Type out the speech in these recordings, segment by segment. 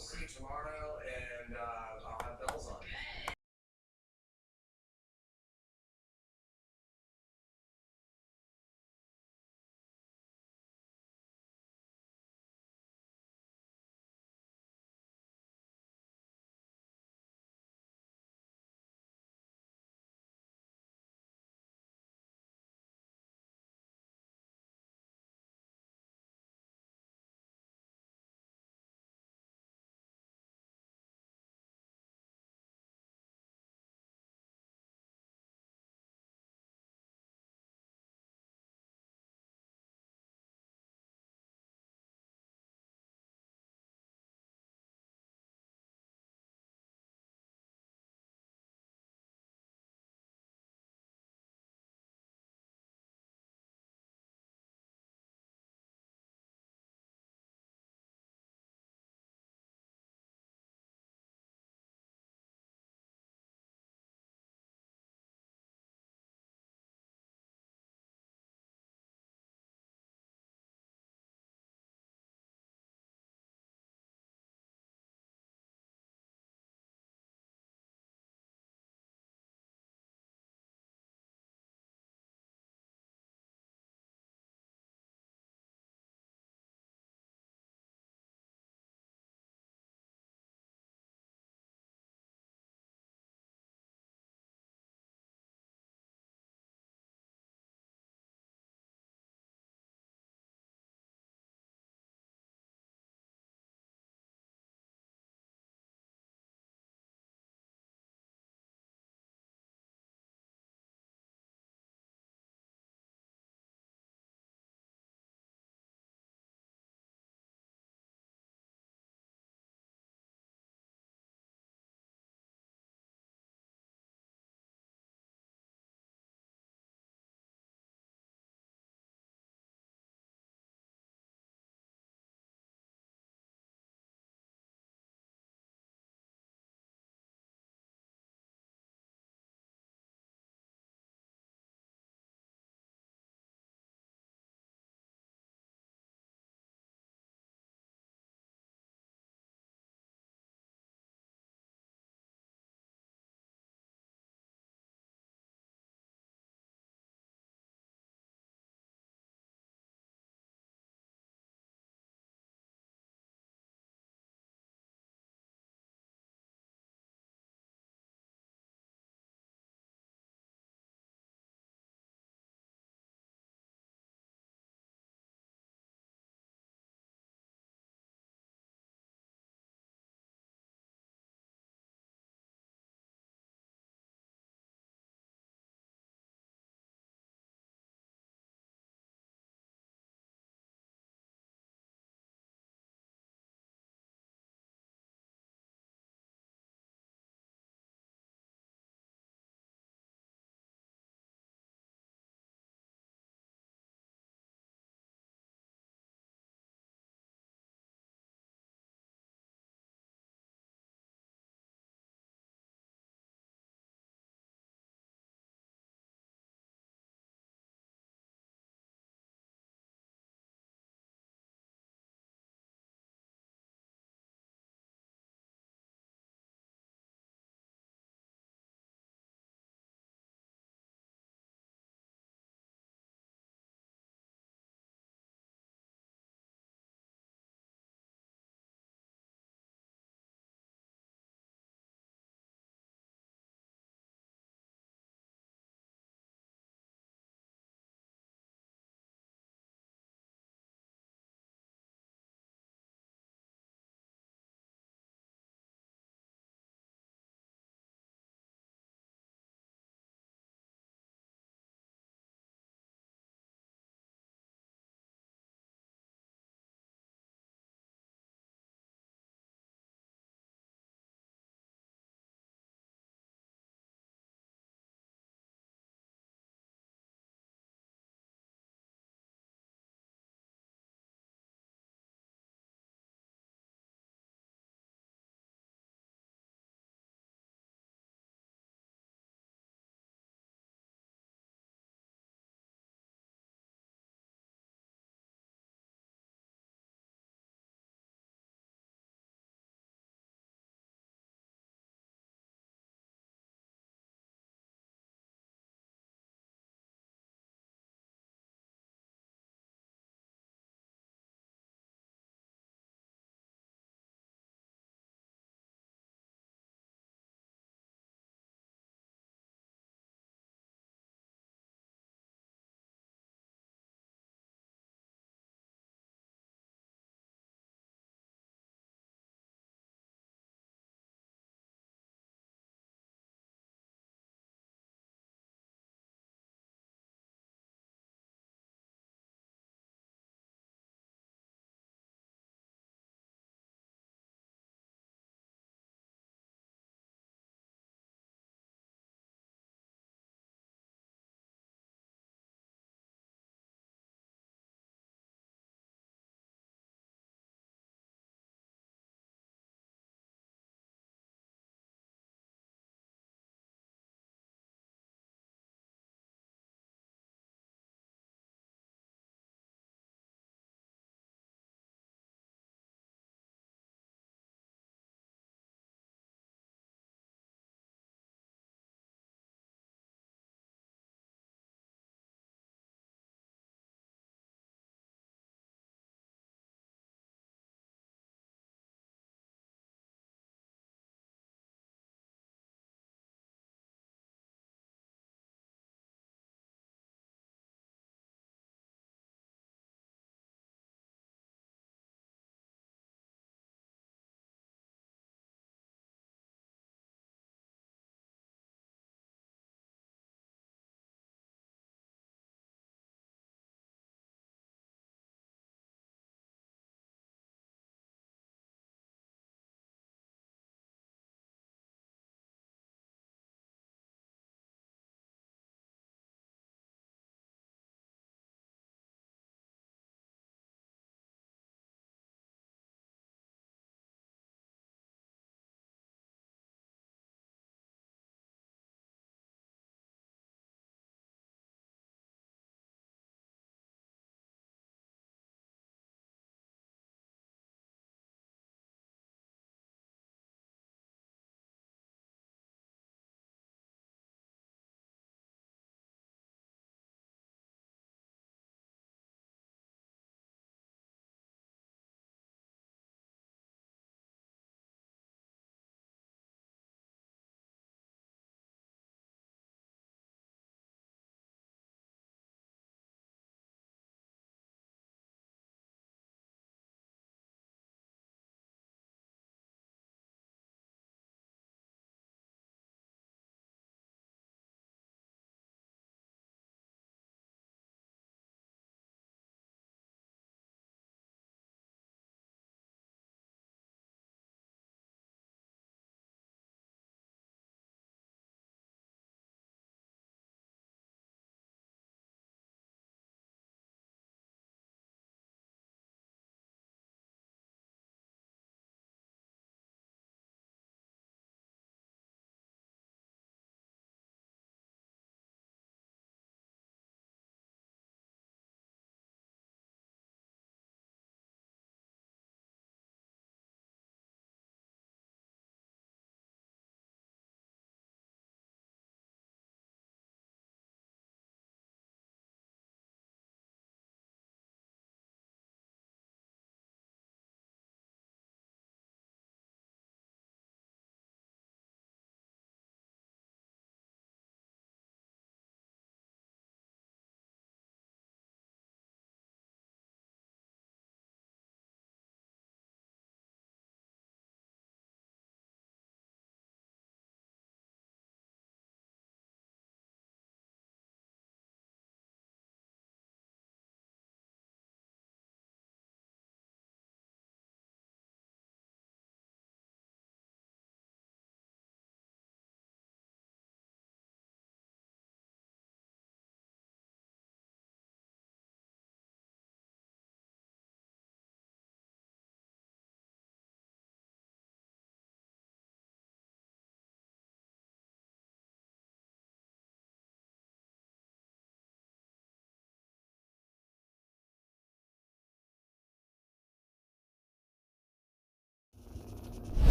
see you tomorrow, and I'll have bells on.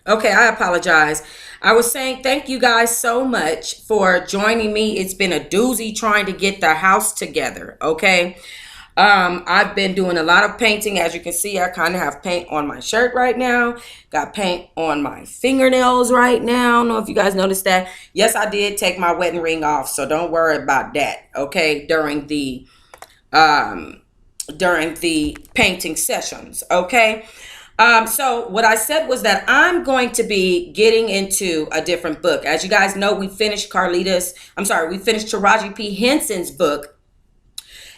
Okay, I apologize. I was saying thank you guys so much for joining me. It's been a doozy trying to get the house together, okay? I've been doing a lot of painting. As you can see, I kind of have paint on my shirt right now. Got paint on my fingernails right now. I don't know if you guys noticed that. Yes, I did take my wedding ring off, so don't worry about that, okay? Um during the painting sessions, okay? So what I said was that I'm going to be getting into a different book. As you guys know, we finished we finished Taraji P. Henson's book,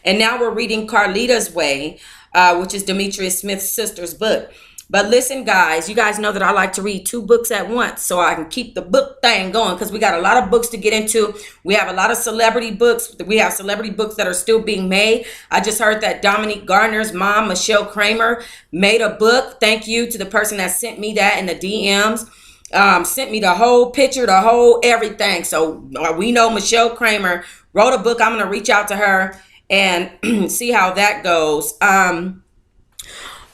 and now we're reading Carlita's Way, which is Demetrius Smith's sister's book. But listen, guys, you guys know that I like to read two books at once so I can keep the book thing going, because we got a lot of books to get into. We have a lot of celebrity books. We have celebrity books that are still being made. I just heard that Dominique Garner's mom, Michelle Kramer, made a book. Thank you to the person that sent me that in the DMs. Sent me the whole picture, the whole everything. So we know Michelle Kramer wrote a book. I'm going to reach out to her and see how that goes.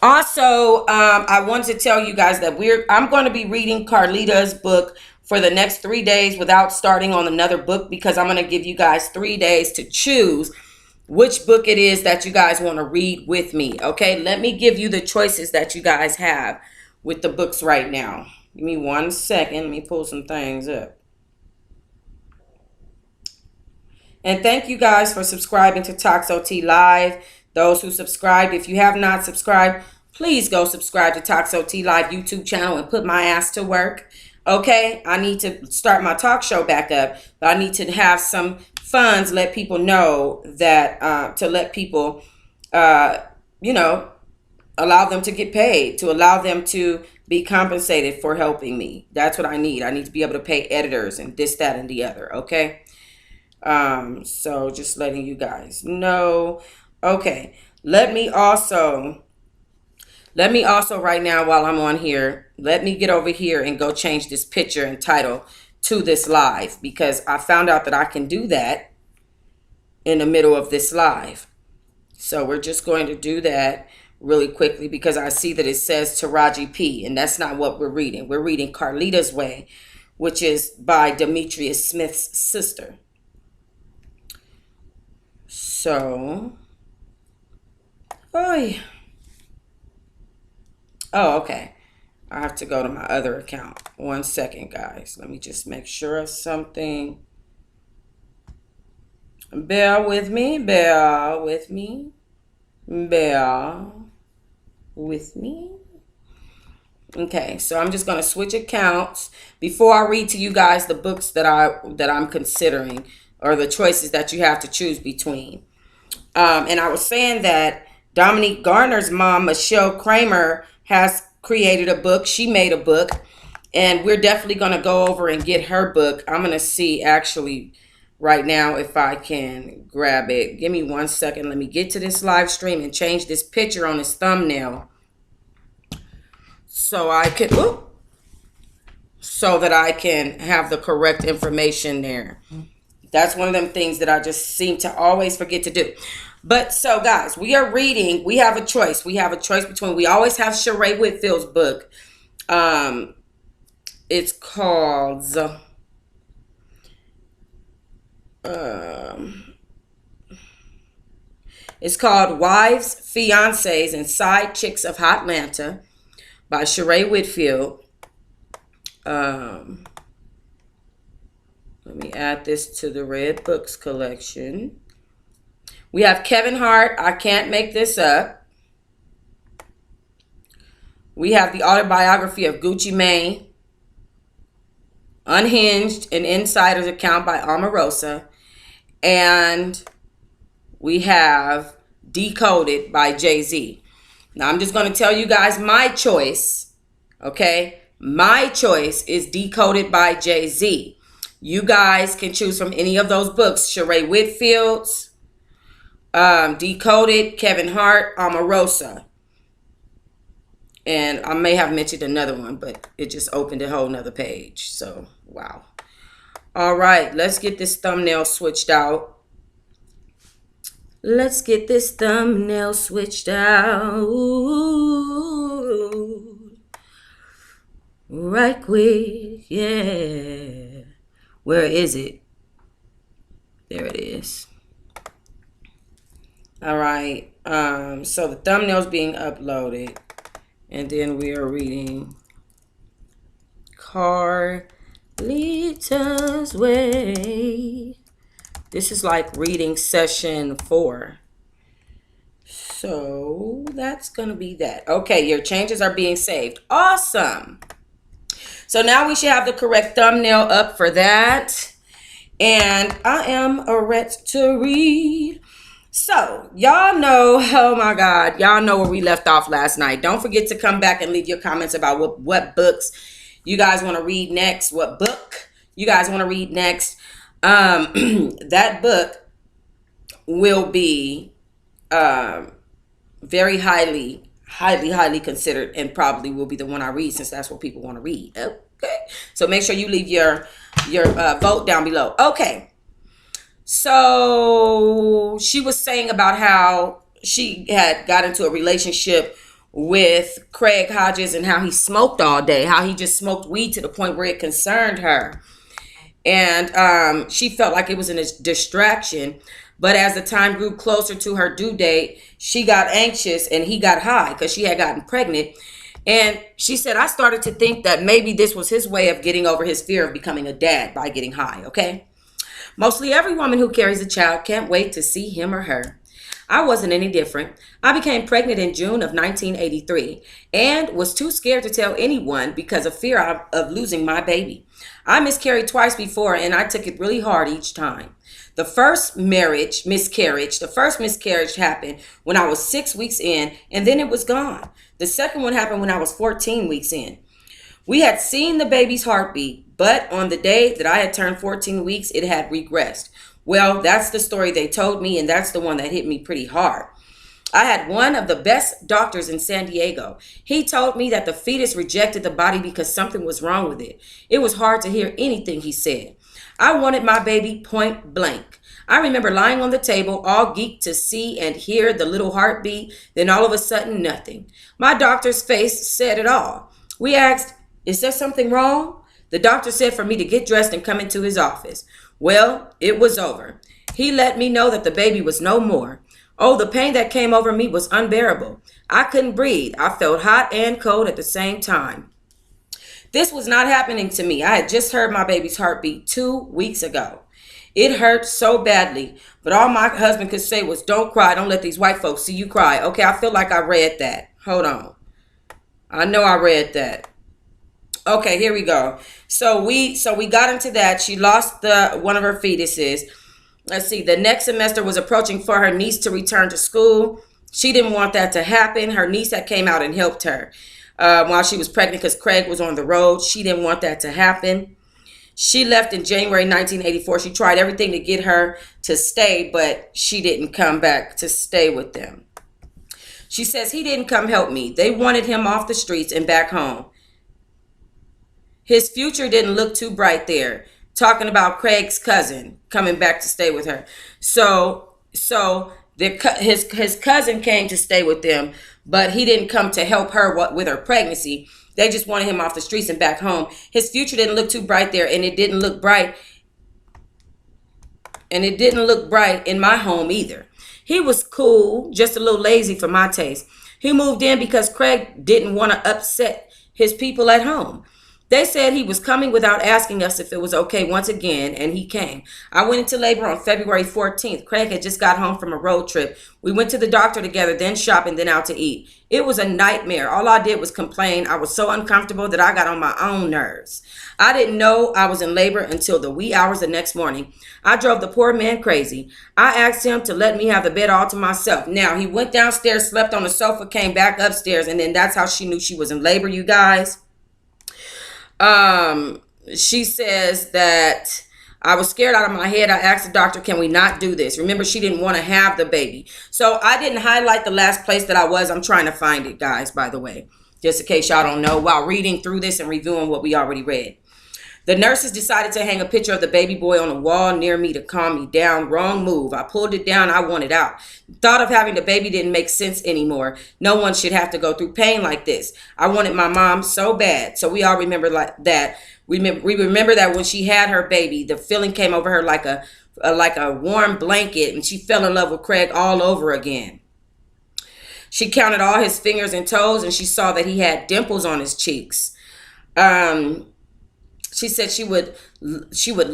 I wanted to tell you guys that I'm going to be reading Carlita's book for the next 3 days without starting on another book, because I'm going to give you guys 3 days to choose which book it is that you guys want to read with me. Okay, let me give you the choices that you guys have with the books right now. Give me 1 second. Let me pull some things up. And thank you guys for subscribing to TOXOT Live. Those who subscribed, if you have not subscribed, please go subscribe to TOXOT Live YouTube channel and put my ass to work. Okay, I need to start my talk show back up, but I need to have some funds, let people know that, to let people, you know, allow them to get paid, to allow them to be compensated for helping me. That's what I need. I need to be able to pay editors and this, that, and the other. Okay. So just letting you guys know. Okay. Let me also right now, while I'm on here, let me get over here and go change this picture and title to this live, because I found out that I can do that in the middle of this live. So we're just going to do that really quickly, because I see that it says Taraji P, and that's not what we're reading. We're reading Carlita's Way, which is by Demetrius Smith's sister. So, oh, okay. I have to go to my other account. 1 second, guys. Let me just make sure of something. Bear with me. Bear with me. Bear with me. Okay, so I'm just gonna switch accounts before I read to you guys the books that I'm considering, or the choices that you have to choose between. And I was saying that Dominique Garner's mom, Michelle Kramer, has created a book. She made a book, and we're definitely going to go over and get her book. I'm going to see actually right now if I can grab it. Give me 1 second. Let me get to this live stream and change this picture on this thumbnail so I can, so that I can have the correct information there. That's one of them things that I just seem to always forget to do. But so, guys, we are reading. We have a choice. We have a choice between. We always have Sheree Whitfield's book. It's called. It's called Wives, Fiancés, and Side Chicks of Hotlanta by Sheree Whitfield. Let me add this to the Red Books collection. We have Kevin Hart, I Can't Make This Up. We have the Autobiography of Gucci Mane, Unhinged, an Insider's Account by Omarosa. And we have Decoded by Jay-Z. Now, I'm just going to tell you guys my choice, okay? My choice is Decoded by Jay-Z. You guys can choose from any of those books. Sheree Whitfield's, Decoded, Kevin Hart, Omarosa. And I may have mentioned another one, but it just opened a whole nother page. So, wow. All right, let's get this thumbnail switched out. Let's get this thumbnail switched out. right quick. Yeah. Where is it? There it is. All right. So the thumbnail's being uploaded. And then we are reading Carlita's Way. This is like reading session 4. So that's going to be that. Okay, your changes are being saved. Awesome. So now we should have the correct thumbnail up for that. And I am ready to read. So, y'all know, oh my God, y'all know where we left off last night. Don't forget to come back and leave your comments about what books you guys want to read next, what book you guys want to read next. That book will be very highly considered and probably will be the one I read since that's what people want to read. Okay, so make sure you leave your vote down below. Okay. So she was saying about how she had got into a relationship with Craig Hodges and how he smoked all day, how he just smoked weed to the point where it concerned her. And she felt like it was a distraction. But as the time grew closer to her due date, she got anxious and he got high because she had gotten pregnant. And she said, I started to think that maybe this was his way of getting over his fear of becoming a dad by getting high, okay? Mostly every woman who carries a child can't wait to see him or her. I wasn't any different. I became pregnant in June of 1983 and was too scared to tell anyone because of fear of losing my baby. I miscarried twice before and I took it really hard each time. The first miscarriage happened when I was 6 weeks in and then it was gone. The second one happened when I was 14 weeks in. We had seen the baby's heartbeat, but on the day that I had turned 14 weeks, it had regressed. Well, that's the story they told me, and that's the one that hit me pretty hard. I had one of the best doctors in San Diego. He told me that the fetus rejected the body because something was wrong with it. It was hard to hear anything he said. I wanted my baby point blank. I remember lying on the table, all geeked to see and hear the little heartbeat, then all of a sudden, nothing. My doctor's face said it all. We asked, is there something wrong? The doctor said for me to get dressed and come into his office. Well, it was over. He let me know that the baby was no more. Oh, the pain that came over me was unbearable. I couldn't breathe. I felt hot and cold at the same time. This was not happening to me. I had just heard my baby's heartbeat 2 weeks ago. It hurt so badly, but all my husband could say was, don't cry. Don't let these white folks see you cry. Okay, I feel like I read that. Hold on. I know I read that. Okay, here we go. So we got into that. She lost one of her fetuses. Let's see. The next semester was approaching for her niece to return to school. She didn't want that to happen. Her niece had came out and helped her while she was pregnant because Craig was on the road. She didn't want that to happen. She left in January 1984. She tried everything to get her to stay, but she didn't come back to stay with them. She says he didn't come help me. They wanted him off the streets and back home. His future didn't look too bright there. Talking about Craig's cousin coming back to stay with her. So his cousin came to stay with them, but he didn't come to help her with her pregnancy. They just wanted him off the streets and back home. His future didn't look too bright there, and it didn't look bright. And it didn't look bright in my home either. He was cool, just a little lazy for my taste. He moved in because Craig didn't want to upset his people at home. They said he was coming without asking us if it was okay once again, and he came. I went into labor on February 14th. Craig had just got home from a road trip. We went to the doctor together, then shopping, then out to eat. It was a nightmare. All I did was complain. I was so uncomfortable that I got on my own nerves. I didn't know I was in labor until the wee hours the next morning. I drove the poor man crazy. I asked him to let me have the bed all to myself. Now, he went downstairs, slept on the sofa, came back upstairs, and then that's how she knew she was in labor, you guys. She says that I was scared out of my head. I asked the doctor, can we not do this? Remember, she didn't want to have the baby. So I didn't highlight the last place that I was. I'm trying to find it, guys, by the way, just in case y'all don't know, while reading through this and reviewing what we already read. The nurses decided to hang a picture of the baby boy on a wall near me to calm me down. Wrong move. I pulled it down. I wanted out. Thought of having the baby didn't make sense anymore. No one should have to go through pain like this. I wanted my mom so bad. So we all remember that. We remember that when she had her baby, the feeling came over her like a warm blanket, and she fell in love with Craig all over again. She counted all his fingers and toes, and she saw that he had dimples on his cheeks. She said she would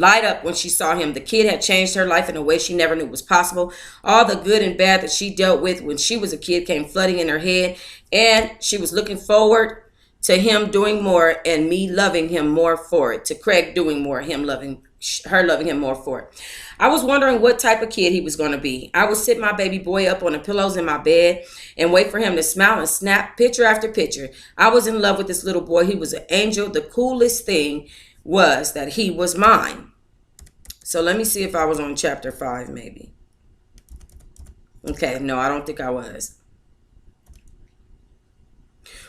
light up when she saw him. The kid had changed her life in a way she never knew was possible. All the good and bad that she dealt with when she was a kid came flooding in her head, and she was looking forward to him doing more and me loving him more for it. To Craig doing more, her loving him more for it. I was wondering what type of kid he was going to be. I would sit my baby boy up on the pillows in my bed and wait for him to smile and snap picture after picture. I was in love with this little boy. He was an angel. The coolest thing was that he was mine. So let me see if I was on chapter 5 maybe. Okay, no, I don't think I was.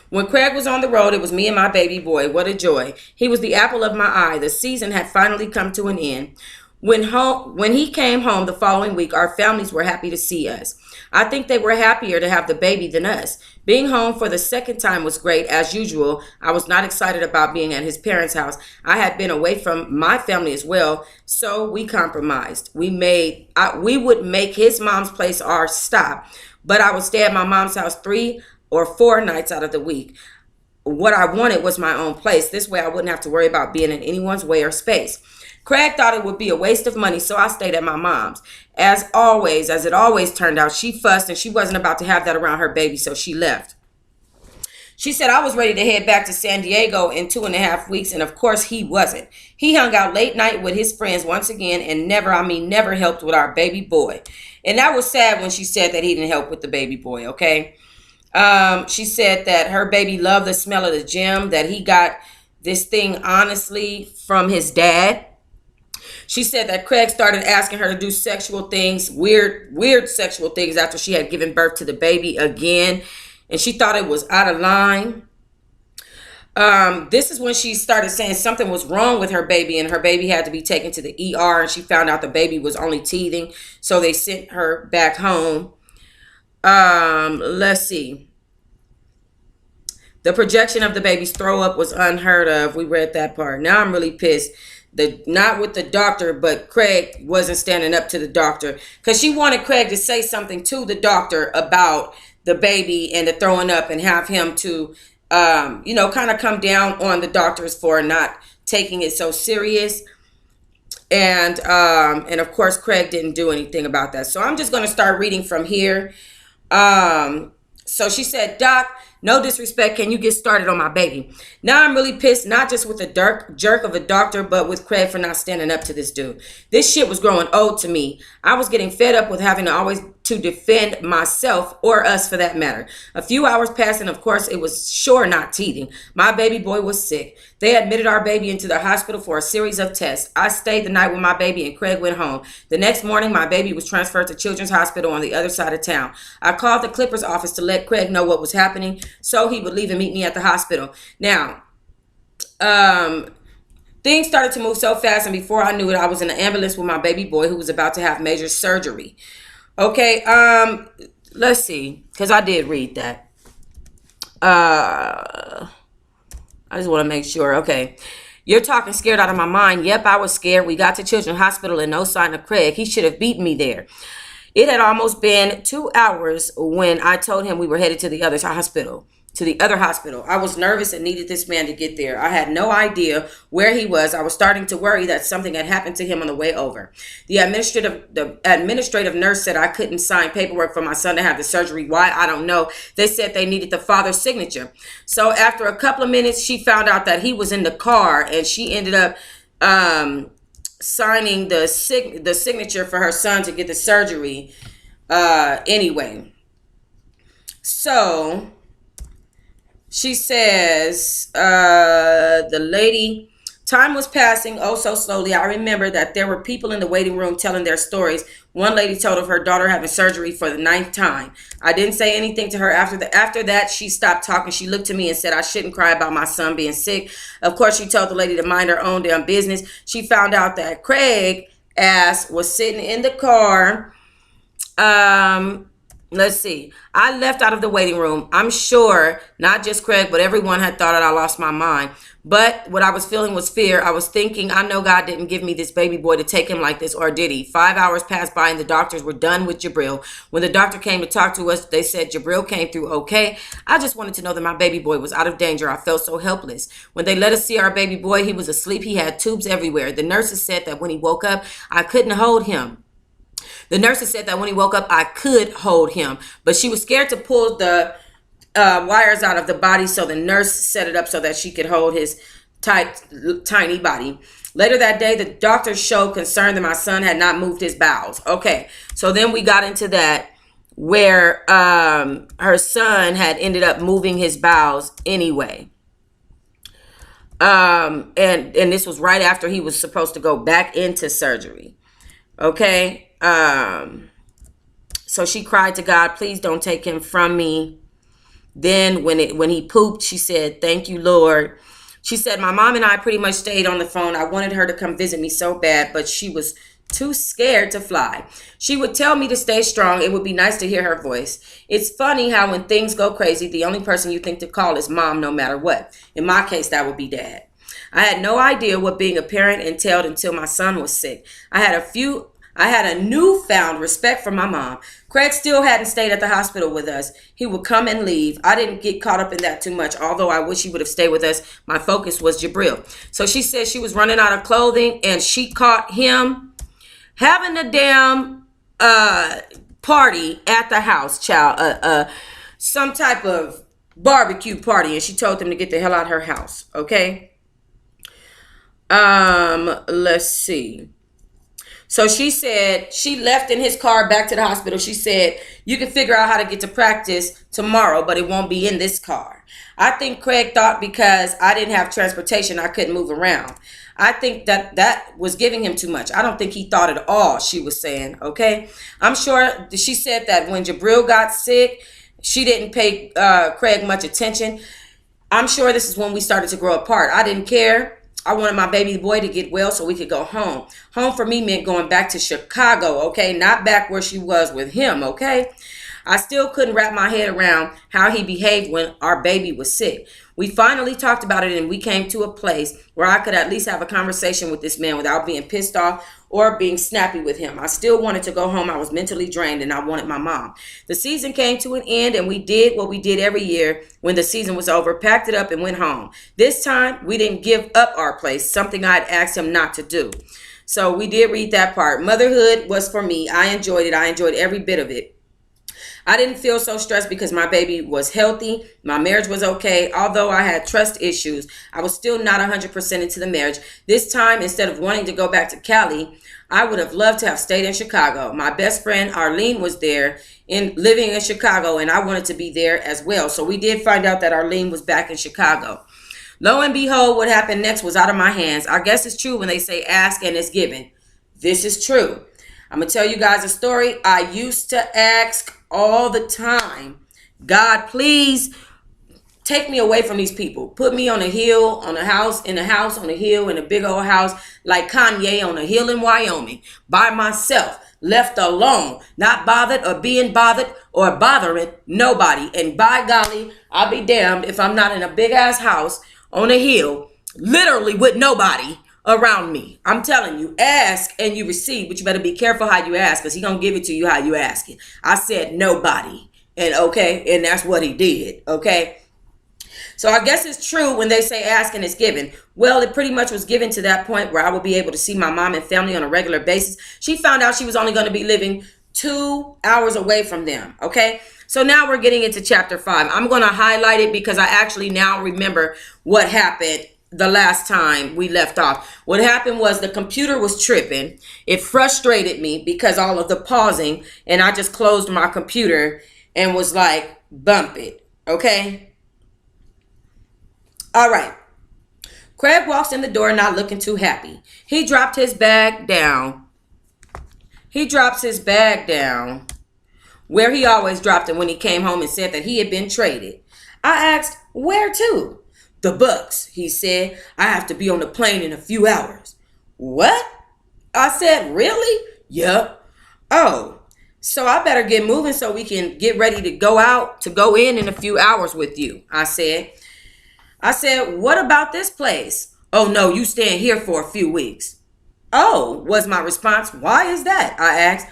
When Craig was on the road, it was me and my baby boy. What a joy. He was the apple of my eye. The season had finally come to an end. When he came home the following week, our families were happy to see us. I think they were happier to have the baby than us. Being home for the second time was great. As usual, I was not excited about being at his parents' house. I had been away from my family as well, so we compromised. We would make his mom's place our stop, but I would stay at my mom's house 3 or 4 nights out of the week. What I wanted was my own place. This way I wouldn't have to worry about being in anyone's way or space. Craig thought it would be a waste of money, so I stayed at my mom's. As it always turned out, she fussed and she wasn't about to have that around her baby, so she left. She said I was ready to head back to San Diego in 2.5 weeks, and of course he wasn't. He hung out late night with his friends once again and never helped with our baby boy. And that was sad when she said that he didn't help with the baby boy, okay? She said that her baby loved the smell of the gym, that he got this thing honestly from his dad. She said that Craig started asking her to do sexual things, weird sexual things after she had given birth to the baby again. And she thought it was out of line. This is when she started saying something was wrong with her baby and her baby had to be taken to the ER. And she found out the baby was only teething. So they sent her back home. Let's see. The projection of the baby's throw up was unheard of. We read that part. Now I'm really pissed. Not with the doctor, but Craig wasn't standing up to the doctor because she wanted Craig to say something to the doctor about the baby and the throwing up and have him to, kind of come down on the doctors for not taking it so serious. And of course, Craig didn't do anything about that. So I'm just going to start reading from here. So she said, Doc, no disrespect, can you get started on my baby? Now I'm really pissed, not just with the jerk of a doctor, but with Craig for not standing up to this dude. This shit was growing old to me. I was getting fed up with having to always to defend myself or us for that matter. A few hours passed and of course it was sure not teething. My baby boy was sick. They admitted our baby into the hospital for a series of tests. I stayed the night with my baby and Craig went home. The next morning my baby was transferred to Children's Hospital on the other side of town. I called the Clippers office to let Craig know what was happening so he would leave and meet me at the hospital. Now, things started to move so fast and before I knew it I was in the ambulance with my baby boy who was about to have major surgery. Okay, let's see, because I did read that. I just want to make sure. Okay. You're talking scared out of my mind. Yep, I was scared. We got to Children's Hospital and no sign of Craig. He should have beaten me there. It had almost been 2 hours when I told him we were headed to the other hospital. I was nervous and needed this man to get there. I had no idea where he was. I was starting to worry that something had happened to him on the way over. The administrative nurse said I couldn't sign paperwork for my son to have the surgery. Why? I don't know. They said they needed the father's signature. So after a couple of minutes, she found out that he was in the car and she ended up signing the signature for her son to get the surgery anyway. So she says the lady Time was passing oh so slowly. I remember that there were people in the waiting room telling their stories. One lady told of her daughter having surgery for the 9th time. I didn't say anything to her after that. She stopped talking. She looked to me and said I shouldn't cry about my son being sick. Of course, she told the lady to mind her own damn business. She found out that Craig ass was sitting in the car. Let's see. I left out of the waiting room. I'm sure not just Craig, but everyone had thought that I lost my mind. But what I was feeling was fear. I was thinking, I know God didn't give me this baby boy to take him like this, or did he? 5 hours passed by and the doctors were done with Jabril. When the doctor came to talk to us, they said Jabril came through okay. I just wanted to know that my baby boy was out of danger. I felt so helpless. When they let us see our baby boy, he was asleep. He had tubes everywhere. The nurses said that when he woke up, I couldn't hold him. The nurses said that when he woke up, I could hold him, but she was scared to pull the wires out of the body, so the nurse set it up so that she could hold his tiny body. Later that day, the doctor showed concern that my son had not moved his bowels. Okay, so then we got into that where her son had ended up moving his bowels anyway. And this was right after he was supposed to go back into surgery. Okay. So she cried to God, please don't take him from me. Then when he pooped, she said, thank you, Lord. She said, my mom and I pretty much stayed on the phone. I wanted her to come visit me so bad, but she was too scared to fly. She would tell me to stay strong. It would be nice to hear her voice. It's funny how when things go crazy, the only person you think to call is mom, no matter what. In my case, that would be dad. I had no idea what being a parent entailed until my son was sick. I had a newfound respect for my mom. Craig still hadn't stayed at the hospital with us. He would come and leave. I didn't get caught up in that too much, although I wish he would have stayed with us. My focus was Jabril. So she said she was running out of clothing and she caught him having a damn party at the house, child. Some type of barbecue party, and she told them to get the hell out of her house. Okay. Let's see. So she said she left in his car back to the hospital. She said, you can figure out how to get to practice tomorrow, but it won't be in this car. I think Craig thought because I didn't have transportation, I couldn't move around. I think that was giving him too much. I don't think he thought at all, she was saying, okay? I'm sure she said that when Jabril got sick, she didn't pay Craig much attention. I'm sure this is when we started to grow apart. I didn't care. I wanted my baby boy to get well so we could go home. Home for me meant going back to Chicago, okay? Not back where she was with him, okay? I still couldn't wrap my head around how he behaved when our baby was sick. We finally talked about it and we came to a place where I could at least have a conversation with this man without being pissed off or being snappy with him. I still wanted to go home. I was mentally drained and I wanted my mom. The season came to an end and we did what we did every year when the season was over, packed it up and went home. This time we didn't give up our place, something I'd asked him not to do. So we did read that part. Motherhood was for me. I enjoyed it. I enjoyed every bit of it. I didn't feel so stressed because my baby was healthy. My marriage was okay. Although I had trust issues, I was still not 100% into the marriage. This time, instead of wanting to go back to Cali, I would have loved to have stayed in Chicago. My best friend, Arlene, was there living in Chicago, and I wanted to be there as well. So we did find out that Arlene was back in Chicago. Lo and behold, what happened next was out of my hands. I guess it's true when they say ask and it's given. This is true. I'm going to tell you guys a story. I used to ask all the time, God, please take me away from these people. Put me on a hill, on a house, on a hill, in a big old house, like Kanye on a hill in Wyoming, by myself, left alone, not bothered or being bothered or bothering nobody. And by golly, I'll be damned if I'm not in a big ass house on a hill, literally with nobody around me. I'm telling you, ask and you receive, but you better be careful how you ask, because he's gonna give it to you how you ask it. I said nobody, and okay, and that's what he did. Okay, so I guess it's true when they say ask and it's given. Well, it pretty much was given to that point where I would be able to see my mom and family on a regular basis. She found out she was only going to be living 2 hours away from them. Okay, so now we're getting into chapter 5. I'm going to highlight it because I actually now remember what happened the last time we left off. What happened was the computer was tripping. It frustrated me because all of the pausing, and I just closed my computer and was like, bump it. Okay. All right. Craig walks in the door not looking too happy. He dropped his bag down. He drops his bag down where he always dropped it when he came home and said that he had been traded. I asked, where to? The Bucks, he said. I have to be on the plane in a few hours. What? I said, really? Yep. Oh, so I better get moving so we can get ready to go in a few hours with you, I said. What about this place? Oh, no, you staying here for a few weeks. Oh, was my response. Why is that? I asked.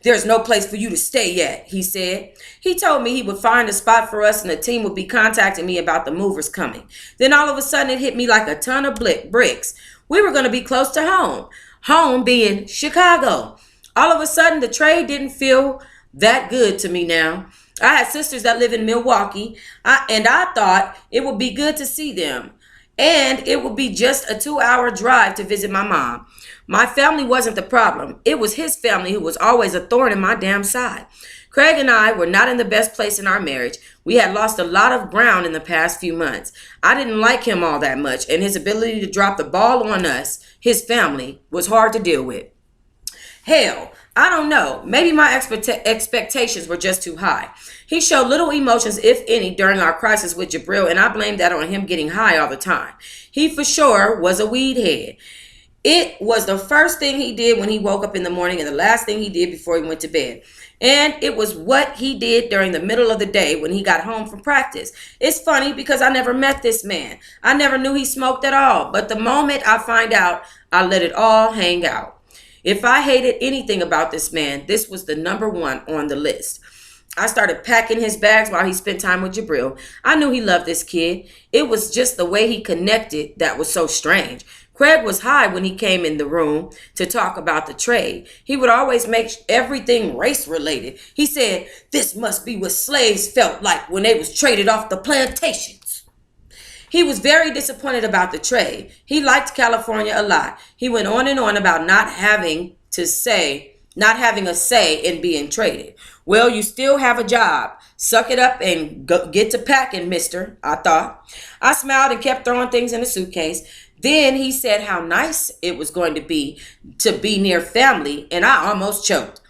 There's no place for you to stay yet, he said. He told me he would find a spot for us and the team would be contacting me about the movers coming. Then all of a sudden it hit me like a ton of bricks. We were going to be close to home. Home being Chicago. All of a sudden the trade didn't feel that good to me now. I had sisters that live in Milwaukee, and I thought it would be good to see them. And it would be just a 2-hour drive to visit my mom. My family wasn't the problem. It was his family who was always a thorn in my damn side. Craig and I were not in the best place in our marriage. We had lost a lot of ground in the past few months. I didn't like him all that much, and his ability to drop the ball on us, his family, was hard to deal with. Hell, I don't know. Maybe my expectations were just too high. He showed little emotions, if any, during our crisis with Jabril, and I blamed that on him getting high all the time. He for sure was a weed head. It was the first thing he did when he woke up in the morning and the last thing he did before he went to bed. And it was what he did during the middle of the day when he got home from practice. It's funny because I never met this man. I never knew he smoked at all. But the moment I find out, I let it all hang out. If I hated anything about this man, this was the number one on the list. I started packing his bags while he spent time with Jabril. I knew he loved this kid. It was just the way he connected that was so strange. Craig was high when he came in the room to talk about the trade. He would always make everything race related. He said, this must be what slaves felt like when they was traded off the plantations. He was very disappointed about the trade. He liked California a lot. He went on and on about not having a say in being traded. Well, you still have a job. Suck it up and get to packing, mister, I thought. I smiled and kept throwing things in the suitcase. Then he said how nice it was going to be near family, and I almost choked.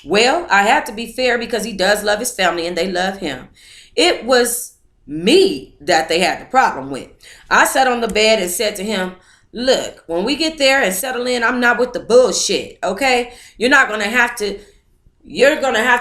Well, I had to be fair because he does love his family and they love him. It was me that they had the problem with. I sat on the bed and said to him, look, when we get there and settle in, I'm not with the bullshit, okay? You're going to have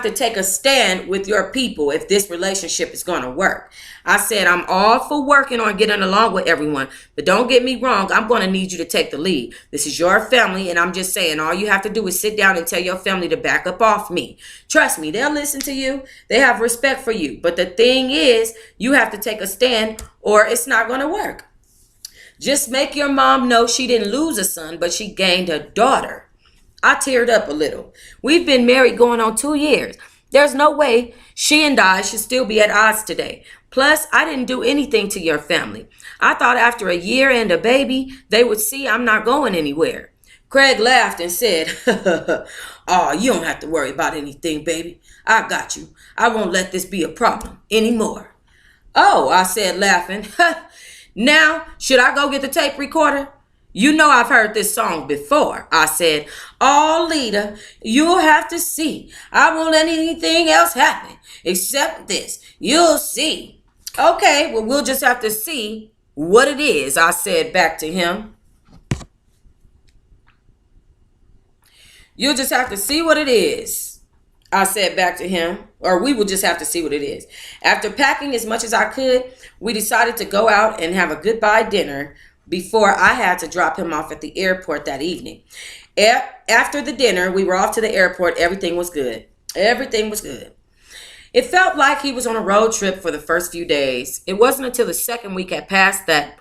to take a stand with your people if this relationship is going to work. I said, I'm all for working on getting along with everyone, but don't get me wrong, I'm going to need you to take the lead. This is your family, and I'm just saying all you have to do is sit down and tell your family to back up off me. Trust me, they'll listen to you. They have respect for you. But the thing is, you have to take a stand or it's not going to work. Just make your mom know she didn't lose a son, but she gained a daughter. I teared up a little. We've been married going on 2 years. There's no way she and I should still be at odds today. Plus, I didn't do anything to your family. I thought after a year and a baby, they would see I'm not going anywhere. Craig laughed and said, oh, you don't have to worry about anything, baby. I got you. I won't let this be a problem anymore. Oh, I said, laughing. Now, should I go get the tape recorder? You know I've heard this song before. I said, oh, Lita, you'll have to see. I won't let anything else happen except this. You'll see. Okay, well, we'll just have to see what it is, I said back to him. You'll just have to see what it is, I said back to him. Or we will just have to see what it is. After packing as much as I could, we decided to go out and have a goodbye dinner before I had to drop him off at the airport that evening. After the dinner, we were off to the airport. Everything was good. Everything was good. It felt like he was on a road trip for the first few days. It wasn't until the second week had passed that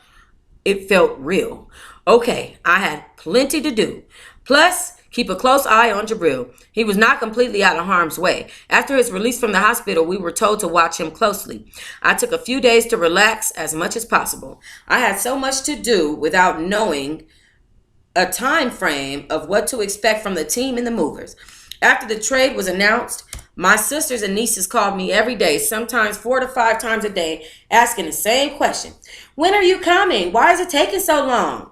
it felt real. Okay, I had plenty to do. Plus, keep a close eye on Jabril. He was not completely out of harm's way. After his release from the hospital, we were told to watch him closely. I took a few days to relax as much as possible. I had so much to do without knowing a time frame of what to expect from the team and the movers. After the trade was announced, My sisters and nieces called me every day, sometimes 4 to 5 times a day, asking the same question. When are you coming? Why is it taking so long?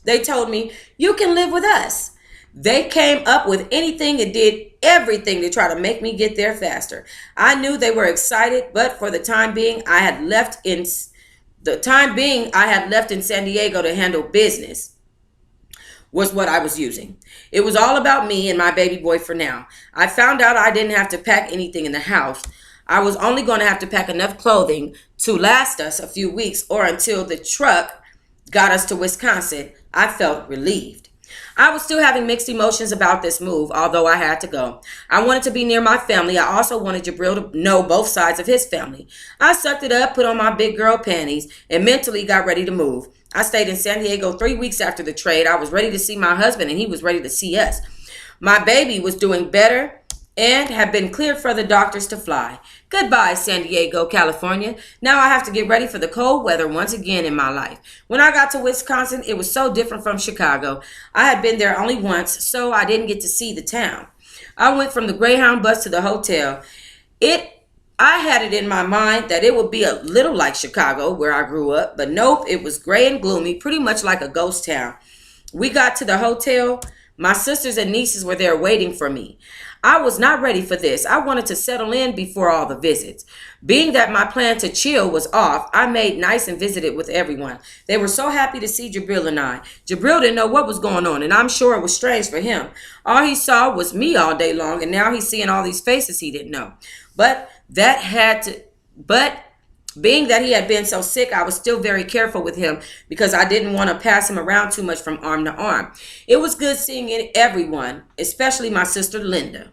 They told me, you can live with us. They came up with anything and did everything to try to make me get there faster. I knew they were excited, but for the time being, I had left in San Diego to handle business was what I was using. It was all about me and my baby boy for now. I found out I didn't have to pack anything in the house. I was only going to have to pack enough clothing to last us a few weeks or until the truck got us to Wisconsin. I felt relieved. I was still having mixed emotions about this move, although I had to go. I wanted to be near my family. I also wanted Jabril to know both sides of his family. I sucked it up, put on my big girl panties, and mentally got ready to move. I stayed in San Diego 3 weeks after the trade. I was ready to see my husband, and he was ready to see us. My baby was doing better and had been cleared for the doctors to fly. Goodbye, San Diego, California. Now I have to get ready for the cold weather once again in my life. When I got to Wisconsin, it was so different from Chicago. I had been there only once, so I didn't get to see the town. I went from the Greyhound bus to the hotel. I had it in my mind that it would be a little like Chicago, where I grew up, but nope, it was gray and gloomy, pretty much like a ghost town. We got to the hotel. My sisters and nieces were there waiting for me. I was not ready for this. I wanted to settle in before all the visits. Being that my plan to chill was off, I made nice and visited with everyone. They were so happy to see Jabril and I. Jabril didn't know what was going on, and I'm sure it was strange for him. All he saw was me all day long, and now he's seeing all these faces he didn't know. But being that he had been so sick, I was still very careful with him because I didn't want to pass him around too much from arm to arm. It was good seeing everyone, especially my sister Linda.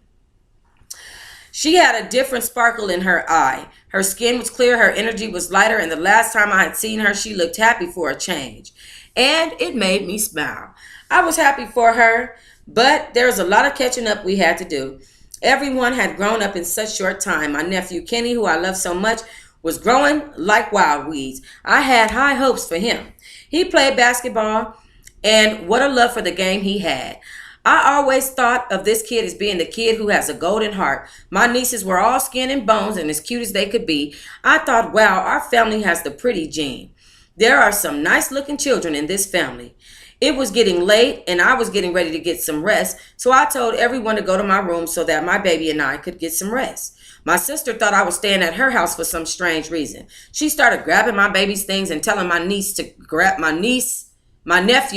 She had a different sparkle in her eye. Her skin was clear, her energy was lighter, and the last time I had seen her, she looked happy for a change. And it made me smile. I was happy for her, but there was a lot of catching up we had to do. Everyone had grown up in such short time. My nephew Kenny, who I love so much, was growing like wild weeds. I had high hopes for him. He played basketball, and what a love for the game he had. I always thought of this kid as being the kid who has a golden heart. My nieces were all skin and bones and as cute as they could be. I thought, wow, our family has the pretty gene. There are some nice looking children in this family. It was getting late and I was getting ready to get some rest, so I told everyone to go to my room so that my baby and I could get some rest. My sister thought I was staying at her house for some strange reason. She started grabbing my baby's things and telling my nephew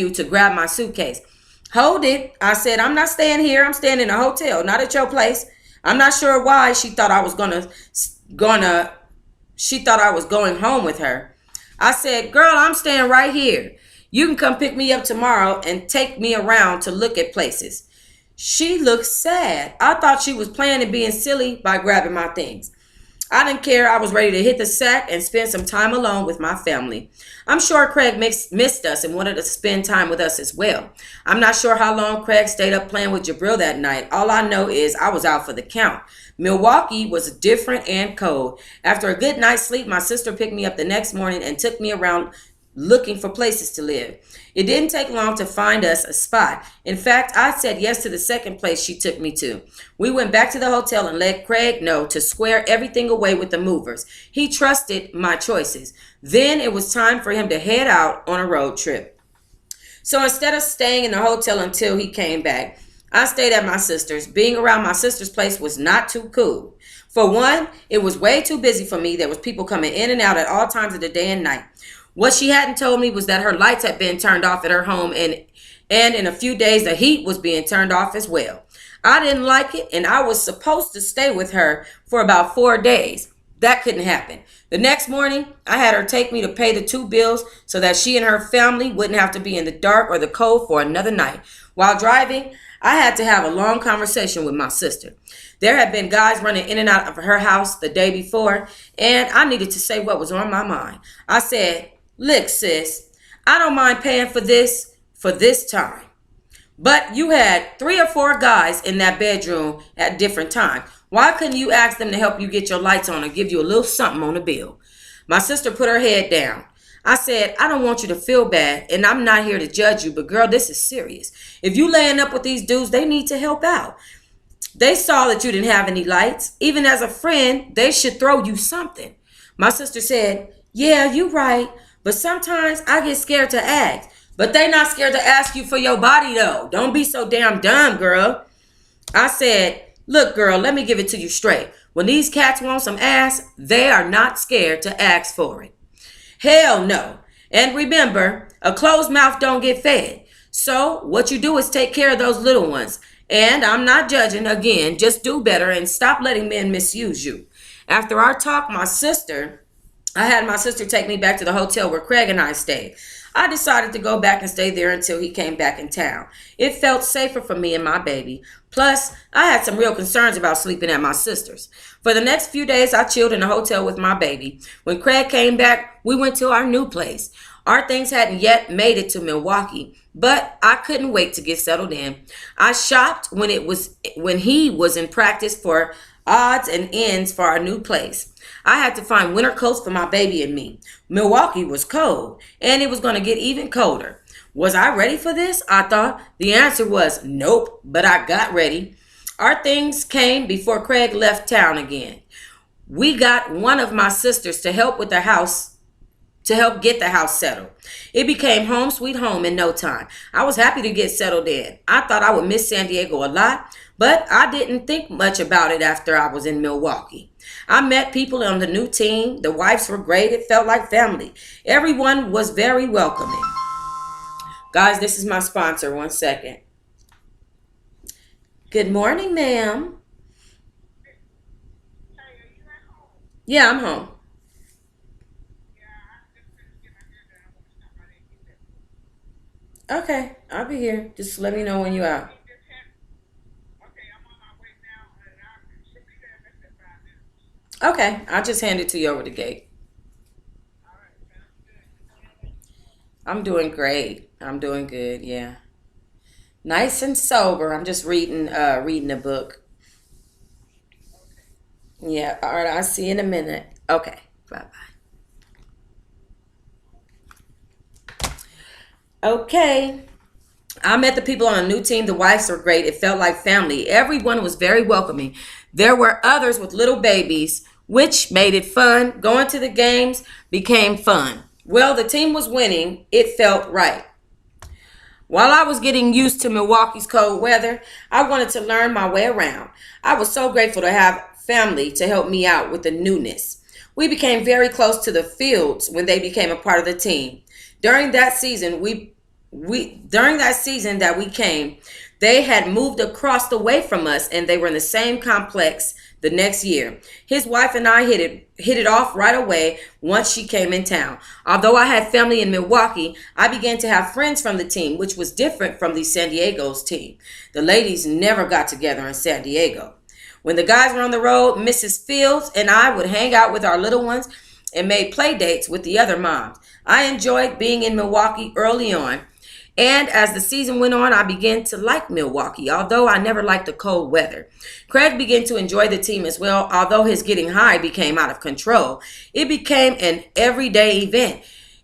to grab my suitcase. Hold it. I said, I'm not staying here. I'm staying in a hotel, not at your place. I'm not sure why she thought I was going home with her. I said, girl, I'm staying right here. You can come pick me up tomorrow and take me around to look at places. She looked sad. I thought she was playing and being silly by grabbing my things. I didn't care. I was ready to hit the sack and spend some time alone with my family. I'm sure Craig missed us and wanted to spend time with us as well. I'm not sure how long Craig stayed up playing with Jabril that night. All I know is I was out for the count. Milwaukee was different and cold. After a good night's sleep, my sister picked me up the next morning and took me around looking for places to live. It didn't take long to find us a spot. In fact, I said yes to the second place she took me to. We went back to the hotel and let Craig know to square everything away with the movers. He trusted my choices. Then it was time for him to head out on a road trip. So instead of staying in the hotel until he came back, I stayed at my sister's. Being around my sister's place was not too cool. For one, it was way too busy for me. There was people coming in and out at all times of the day and night. What she hadn't told me was that her lights had been turned off at her home, and in a few days the heat was being turned off as well. I didn't like it, and I was supposed to stay with her for about 4 days. That couldn't happen. The next morning, I had her take me to pay the 2 bills so that she and her family wouldn't have to be in the dark or the cold for another night. While driving, I had to have a long conversation with my sister. There had been guys running in and out of her house the day before, and I needed to say what was on my mind. I said, look, sis, I don't mind paying for this time. But you had 3 or 4 guys in that bedroom at different times. Why couldn't you ask them to help you get your lights on or give you a little something on the bill? My sister put her head down. I said, I don't want you to feel bad, and I'm not here to judge you, but girl, this is serious. If you laying up with these dudes, they need to help out. They saw that you didn't have any lights. Even as a friend, they should throw you something. My sister said, yeah, you right. But sometimes I get scared to ask. But they not scared to ask you for your body though. Don't be so damn dumb, girl. I said, look, girl, let me give it to you straight. When these cats want some ass, they are not scared to ask for it. Hell no. And remember, a closed mouth don't get fed. So what you do is take care of those little ones. And I'm not judging. Again, just do better and stop letting men misuse you. After our talk, I had my sister take me back to the hotel where Craig and I stayed. I decided to go back and stay there until he came back in town. It felt safer for me and my baby. Plus, I had some real concerns about sleeping at my sister's. For the next few days, I chilled in the hotel with my baby. When Craig came back, we went to our new place. Our things hadn't yet made it to Milwaukee, but I couldn't wait to get settled in. I shopped when he was in practice for odds and ends for our new place. I had to find winter coats for my baby and me. Milwaukee was cold, and it was going to get even colder. Was I ready for this? I thought. The answer was nope, but I got ready. Our things came before Craig left town again. We got one of my sisters to help with the house, to help get the house settled. It became home sweet home in no time. I was happy to get settled in. I thought I would miss San Diego a lot, but I didn't think much about it after I was in Milwaukee. I met people on the new team. The wives were great. It felt like family. Everyone was very welcoming. Guys, this is my sponsor. 1 second. Good morning, ma'am. Yeah, I'm home. Okay, I'll be here. Just let me know when you're out. Okay, I'll just hand it to you over the gate. I'm doing great. I'm doing good, yeah. Nice and sober. I'm just reading a book. Yeah, all right, I'll see you in a minute. Okay, bye-bye. Okay. I met the people on a new team. The wives were great. It felt like family. Everyone was very welcoming. There were others with little babies, which made it fun. Going to the games became fun. Well, the team was winning. It felt right. While I was getting used to Milwaukee's cold weather, I wanted to learn my way around. I was so grateful to have family to help me out with the newness. We became very close to the Fields when they became a part of the team. During that season, during that season that we came, they had moved across the way from us and they were in the same complex the next year. His wife and I hit it off right away once she came in town. Although I had family in Milwaukee, I began to have friends from the team, which was different from the San Diego's team. The ladies never got together in San Diego. When the guys were on the road, Mrs. Fields and I would hang out with our little ones and made play dates with the other moms. I enjoyed being in Milwaukee early on. And as the season went on, I began to like Milwaukee, although I never liked the cold weather. Craig began to enjoy the team as well, although his getting high became out of control. It became an everyday event.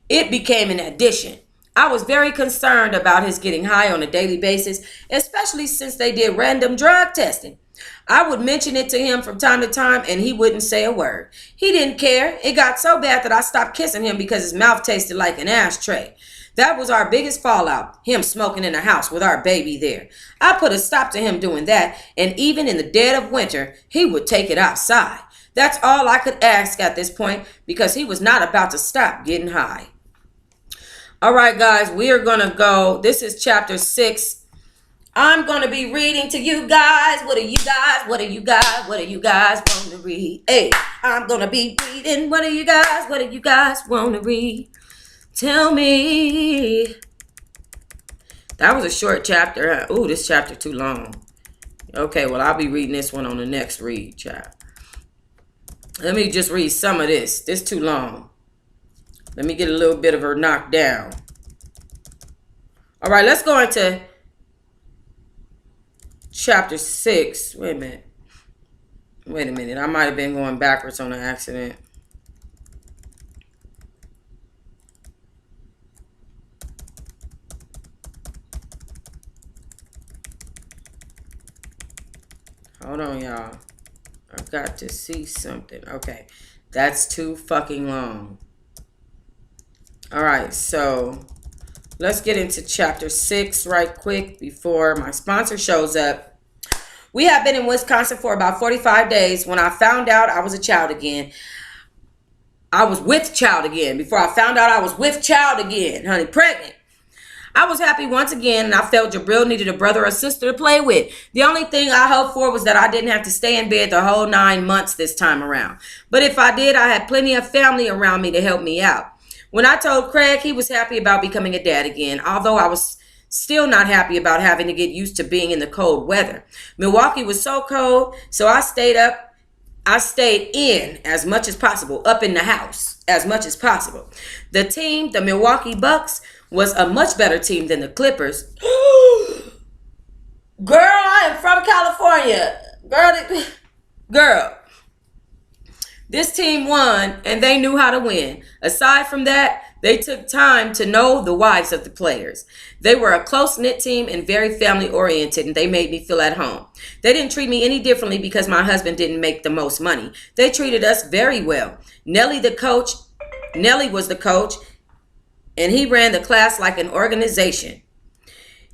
It became an addition. I was very concerned about his getting high on a daily basis, especially since they did random drug testing. I would mention it to him from time to time and he wouldn't say a word. He didn't care. It got so bad that I stopped kissing him because his mouth tasted like an ashtray. That was our biggest fallout, him smoking in the house with our baby there. I put a stop to him doing that, and even in the dead of winter, he would take it outside. That's all I could ask at this point because he was not about to stop getting high. All right, guys, we are going to go. This is chapter 6. I'm going to be reading to you guys. What do you guys want to read? Hey, I'm going to be reading. What do you guys want to read? Tell me. That was a short chapter. Huh? Ooh, this chapter too long. Okay, well, I'll be reading this one on the next read, child. Let me just read some of this. This too long. Let me get a little bit of her knocked down. All right, let's go into chapter 6. Wait a minute. I might have been going backwards on an accident. Hold on, y'all. I've got to see something. Okay. That's too fucking long. All right, so let's get into chapter 6 right quick before my sponsor shows up. We have been in Wisconsin for about 45 days. When I found out I was a child again, I was with child again. Before I found out I was with child again, honey, pregnant. I was happy once again, and I felt Jabril needed a brother or sister to play with. The only thing I hoped for was that I didn't have to stay in bed the whole 9 months this time around. But if I did, I had plenty of family around me to help me out. When I told Craig, he was happy about becoming a dad again, although I was still not happy about having to get used to being in the cold weather. Milwaukee was so cold, so I stayed in as much as possible, up in the house as much as possible. The team, the Milwaukee Bucks, was a much better team than the Clippers. Girl, I am from California. Girl. This team won, and they knew how to win. Aside from that, they took time to know the wives of the players. They were a close-knit team and very family-oriented, and they made me feel at home. They didn't treat me any differently because my husband didn't make the most money. They treated us very well. Nelly was the coach, and he ran the class like an organization.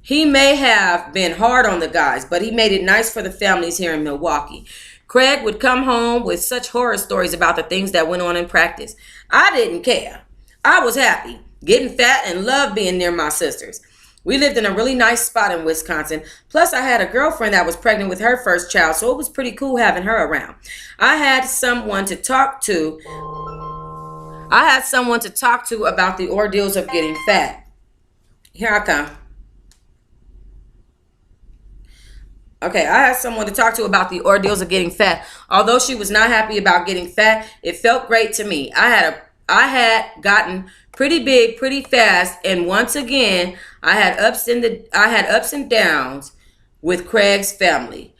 He may have been hard on the guys, but he made it nice for the families here in Milwaukee. Craig would come home with such horror stories about the things that went on in practice. I didn't care. I was happy, getting fat, and loved being near my sisters. We lived in a really nice spot in Wisconsin. Plus, I had a girlfriend that was pregnant with her first child, so it was pretty cool having her around. I had someone to talk to about the ordeals of getting fat. Here I come. Okay, I had someone to talk to about the ordeals of getting fat. Although she was not happy about getting fat, it felt great to me. I had gotten pretty big pretty fast, and once again, I had ups and downs with Craig's family.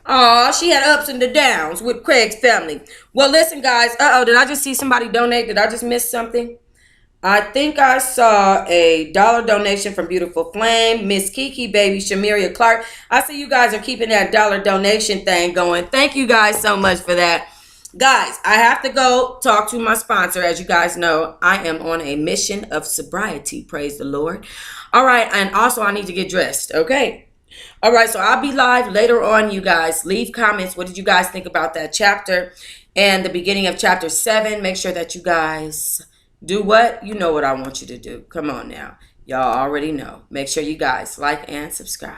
Oh, she had ups and the downs with Craig's family. Well, listen, guys. Did I just see somebody donate? Did I just miss something? I think I saw a $1 donation from Beautiful Flame, Miss Kiki, Baby, Shamiria Clark. I see you guys are keeping that $1 donation thing going. Thank you guys so much for that. Guys, I have to go talk to my sponsor. As you guys know, I am on a mission of sobriety. Praise the Lord. All right, and also I need to get dressed, okay? All right, so I'll be live later on, you guys. Leave comments. What did you guys think about that chapter and the beginning of chapter 7? Make sure that you guys do what? You know what I want you to do. Come on now. Y'all already know. Make sure you guys like and subscribe.